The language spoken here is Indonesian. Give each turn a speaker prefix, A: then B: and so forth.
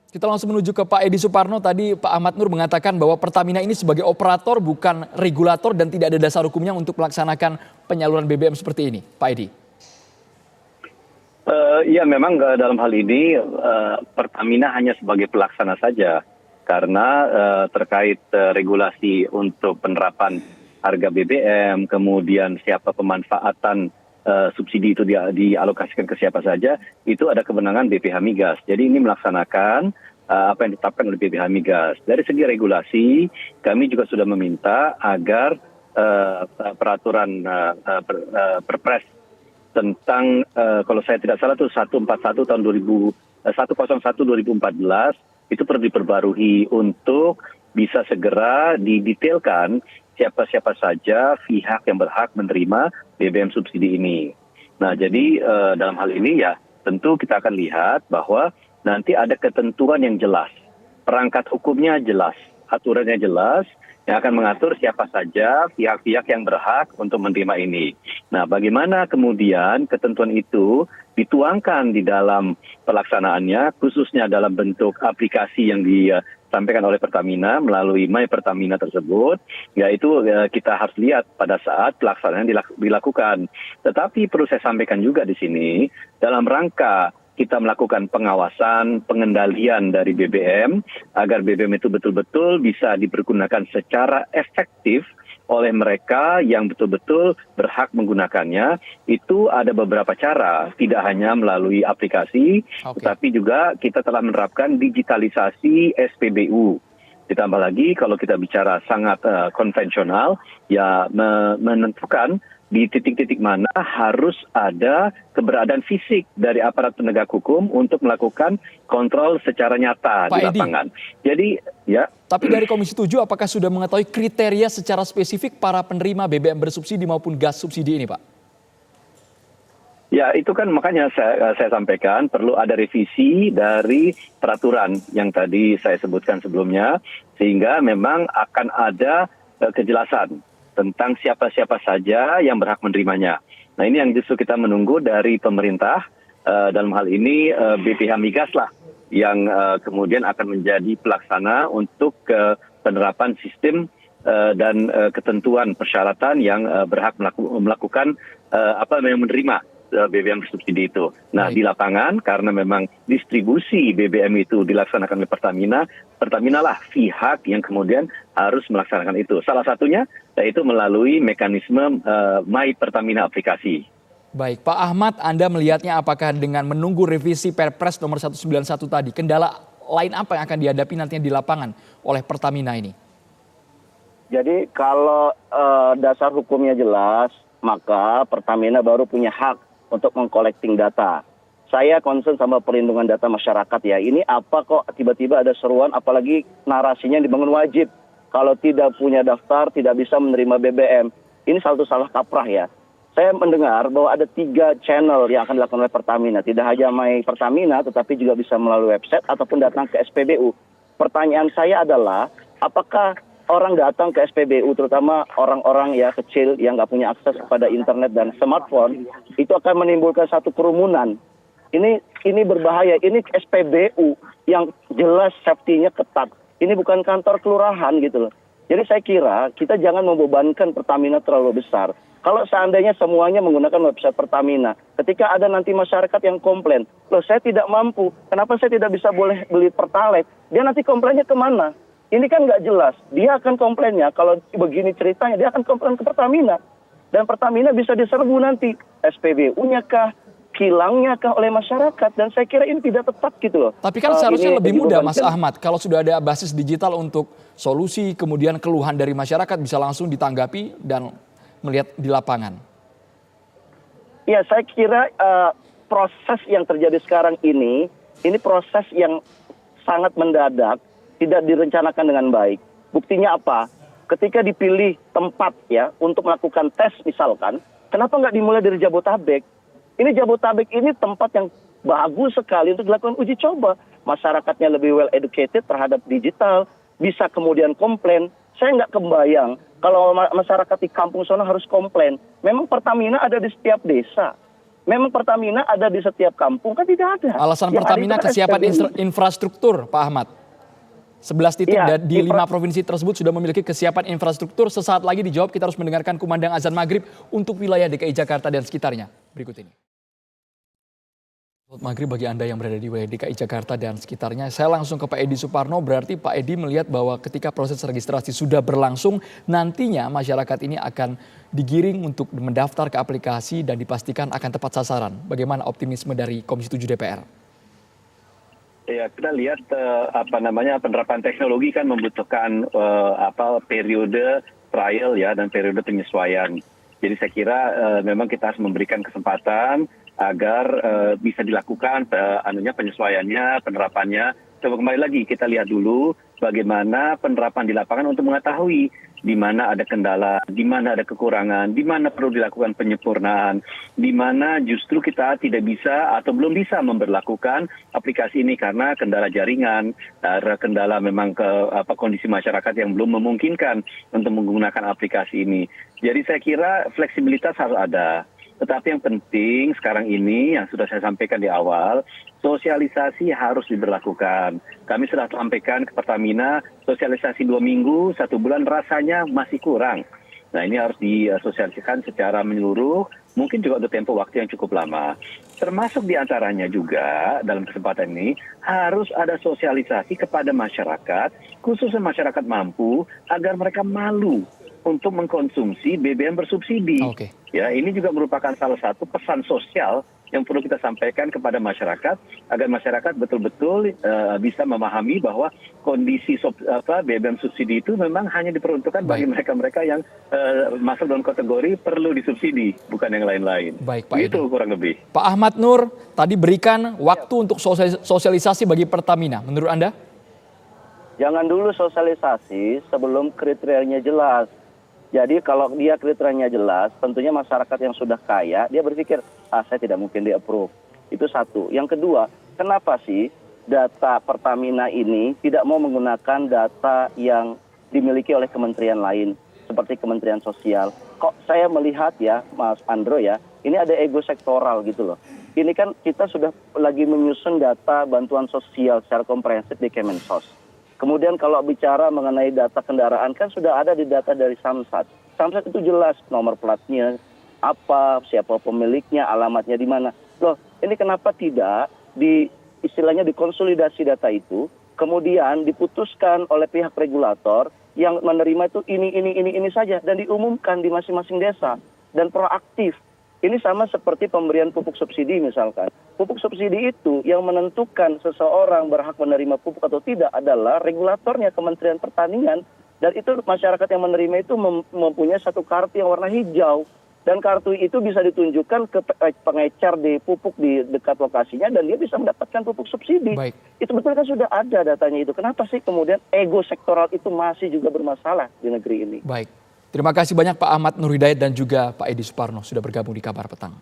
A: Kita langsung menuju ke Pak Edi Suparno. Tadi Pak Ahmad Nur mengatakan bahwa Pertamina ini sebagai operator bukan regulator dan tidak ada dasar hukumnya untuk melaksanakan penyaluran BBM seperti ini. Pak Edi.
B: Ya memang dalam hal ini Pertamina hanya sebagai pelaksana saja. Karena terkait regulasi untuk penerapan harga BBM, kemudian siapa pemanfaatan subsidi itu dialokasikan ke siapa saja, itu ada kewenangan BPH Migas. Jadi ini melaksanakan apa yang ditetapkan oleh BPH Migas. Dari segi regulasi, kami juga sudah meminta agar peraturan Perpres tentang kalau saya tidak salah itu 141 tahun 101 2014 itu perlu diperbarui untuk bisa segera didetailkan siapa-siapa saja pihak yang berhak menerima BBM subsidi ini. Nah, jadi dalam hal ini ya tentu kita akan lihat bahwa nanti ada ketentuan yang jelas, perangkat hukumnya jelas, aturannya jelas, yang akan mengatur siapa saja pihak-pihak yang berhak untuk menerima ini. Nah, bagaimana kemudian ketentuan itu dituangkan di dalam pelaksanaannya, khususnya dalam bentuk aplikasi yang disampaikan oleh Pertamina melalui My Pertamina tersebut, yaitu kita harus lihat pada saat pelaksanaan dilakukan. Tetapi perlu saya sampaikan juga di sini, dalam rangka kita melakukan pengawasan, pengendalian dari BBM, agar BBM itu betul-betul bisa dipergunakan secara efektif oleh mereka yang betul-betul berhak menggunakannya. Itu ada beberapa cara, tidak hanya melalui aplikasi, tetapi juga kita telah menerapkan digitalisasi SPBU. Ditambah lagi kalau kita bicara sangat konvensional, ya menentukan di titik-titik mana harus ada keberadaan fisik dari aparat penegak hukum untuk melakukan kontrol secara nyata di lapangan. Jadi ya.
A: Tapi dari Komisi 7 apakah sudah mengetahui kriteria secara spesifik para penerima BBM bersubsidi maupun gas subsidi ini, Pak?
B: Ya, itu kan makanya saya sampaikan perlu ada revisi dari peraturan yang tadi saya sebutkan sebelumnya, sehingga memang akan ada kejelasan tentang siapa-siapa saja yang berhak menerimanya. Nah, ini yang justru kita menunggu dari pemerintah, dalam hal ini BPH Migas lah, yang kemudian akan menjadi pelaksana untuk penerapan sistem dan ketentuan persyaratan yang berhak melakukan menerima BBM subsidi itu. Nah, di lapangan karena memang distribusi BBM itu dilaksanakan oleh Pertamina, Pertamina lah pihak yang kemudian harus melaksanakan itu. Salah satunya yaitu melalui mekanisme My Pertamina aplikasi.
A: Baik, Pak Ahmad, Anda melihatnya apakah dengan menunggu revisi Perpres nomor 191 tadi, kendala lain apa yang akan dihadapi nantinya di lapangan oleh Pertamina ini?
C: Jadi kalau dasar hukumnya jelas, maka Pertamina baru punya hak untuk mengcollecting data. Saya concern sama perlindungan data masyarakat ya. Ini apa kok tiba-tiba ada seruan, apalagi narasinya dibangun wajib. Kalau tidak punya daftar, tidak bisa menerima BBM. Ini satu salah kaprah ya. Saya mendengar bahwa ada 3 channel yang akan dilakukan oleh Pertamina. Tidak hanya My Pertamina, tetapi juga bisa melalui website ataupun datang ke SPBU. Pertanyaan saya adalah, apakah orang datang ke SPBU, terutama orang-orang ya kecil yang nggak punya akses kepada internet dan smartphone, itu akan menimbulkan satu kerumunan. Ini berbahaya. Ini SPBU yang jelas safety-nya ketat. Ini bukan kantor kelurahan gitu loh. Jadi saya kira kita jangan membebankan Pertamina terlalu besar. Kalau seandainya semuanya menggunakan website Pertamina, ketika ada nanti masyarakat yang komplain, loh saya tidak mampu, kenapa saya tidak bisa boleh beli Pertalite? Dia nanti komplainnya kemana? Ini kan nggak jelas. Dia akan komplainnya, kalau begini ceritanya, dia akan komplain ke Pertamina. Dan Pertamina bisa diserbu nanti. SPBU-nya kah, kilangnya kah oleh masyarakat. Dan saya kira ini tidak tepat gitu loh.
A: Tapi kan seharusnya lebih mudah Mas Ahmad. Kalau sudah ada basis digital untuk solusi, kemudian keluhan dari masyarakat bisa langsung ditanggapi dan melihat di lapangan.
C: Ya, saya kira proses yang terjadi sekarang ini proses yang sangat mendadak, tidak direncanakan dengan baik. Buktinya apa? Ketika dipilih tempat ya untuk melakukan tes misalkan, kenapa nggak dimulai dari Jabotabek? Ini Jabotabek ini tempat yang bagus sekali untuk dilakukan uji coba. Masyarakatnya lebih well educated terhadap digital, bisa kemudian komplain. Saya nggak kebayang kalau masyarakat di kampung sana harus komplain. Memang Pertamina ada di setiap desa. Memang Pertamina ada di setiap kampung kan tidak ada.
A: Alasan
C: Yang ada
A: Pertamina
C: itu kan
A: kesiapan
C: SPBU.
A: infrastruktur, Pak Ahmad. 11 titik
C: Iya,
A: di 5 provinsi tersebut sudah memiliki kesiapan infrastruktur. Sesaat lagi dijawab, kita harus mendengarkan kumandang azan maghrib untuk wilayah DKI Jakarta dan sekitarnya. Berikut ini. Selamat maghrib bagi Anda yang berada di wilayah DKI Jakarta dan sekitarnya. Saya langsung ke Pak Edi Suparno, berarti Pak Edi melihat bahwa ketika proses registrasi sudah berlangsung, nantinya masyarakat ini akan digiring untuk mendaftar ke aplikasi dan dipastikan akan tepat sasaran. Bagaimana optimisme dari Komisi 7 DPR?
B: Ya, kita lihat penerapan teknologi kan membutuhkan periode trial ya dan periode penyesuaian. Jadi saya kira memang kita harus memberikan kesempatan agar bisa dilakukan penyesuaiannya, penerapannya. Coba kembali lagi kita lihat dulu bagaimana penerapan di lapangan untuk mengetahui di mana ada kendala, di mana ada kekurangan, di mana perlu dilakukan penyempurnaan, di mana justru kita tidak bisa atau belum bisa memberlakukan aplikasi ini karena kendala jaringan, kendala memang kondisi masyarakat yang belum memungkinkan untuk menggunakan aplikasi ini. Jadi saya kira fleksibilitas harus ada. Tetapi yang penting sekarang ini yang sudah saya sampaikan di awal, sosialisasi harus diberlakukan. Kami sudah sampaikan ke Pertamina, sosialisasi 2 minggu, 1 bulan rasanya masih kurang. Nah ini harus disosialisasikan secara menyeluruh, mungkin juga untuk tempo waktu yang cukup lama. Termasuk diantaranya juga dalam kesempatan ini harus ada sosialisasi kepada masyarakat, khususnya masyarakat mampu, agar mereka malu untuk mengkonsumsi BBM bersubsidi.
A: Oke.
B: Ya, ini juga merupakan salah satu pesan sosial yang perlu kita sampaikan kepada masyarakat agar masyarakat betul-betul bisa memahami bahwa kondisi BBM subsidi itu memang hanya diperuntukkan bagi mereka-mereka yang masuk dalam kategori perlu disubsidi, bukan yang lain-lain.
A: Baik, Pak
B: Itu
A: Edi.
B: kurang lebih.
A: Pak Ahmad Nur tadi berikan waktu untuk sosialisasi bagi Pertamina. Menurut Anda?
C: Jangan dulu sosialisasi sebelum kriterianya jelas. Jadi kalau dia kriterianya jelas, tentunya masyarakat yang sudah kaya, dia berpikir, saya tidak mungkin di-approve. Itu satu. Yang kedua, kenapa sih data Pertamina ini tidak mau menggunakan data yang dimiliki oleh kementerian lain, seperti Kementerian Sosial? Kok saya melihat ya, Mas Andro ya, ini ada ego sektoral gitu loh. Ini kan kita sudah lagi menyusun data bantuan sosial secara komprehensif di Kemensos. Kemudian kalau bicara mengenai data kendaraan kan sudah ada di data dari Samsat. Samsat itu jelas nomor platnya apa, siapa pemiliknya, alamatnya di mana. Loh, ini kenapa tidak istilahnya dikonsolidasi data itu, kemudian diputuskan oleh pihak regulator yang menerima itu ini saja dan diumumkan di masing-masing desa dan proaktif. Ini sama seperti pemberian pupuk subsidi misalkan. Pupuk subsidi itu yang menentukan seseorang berhak menerima pupuk atau tidak adalah regulatornya Kementerian Pertanian. Dan itu masyarakat yang menerima itu mempunyai satu kartu yang warna hijau. Dan kartu itu bisa ditunjukkan ke pengecer di pupuk di dekat lokasinya dan dia bisa mendapatkan pupuk subsidi.
A: Baik.
C: Itu betul kan sudah ada datanya itu. Kenapa sih kemudian ego sektoral itu masih juga bermasalah di negeri ini?
A: Baik. Terima kasih banyak Pak Ahmad Nur Hidayat dan juga Pak Edi Suparno sudah bergabung di Kabar Petang.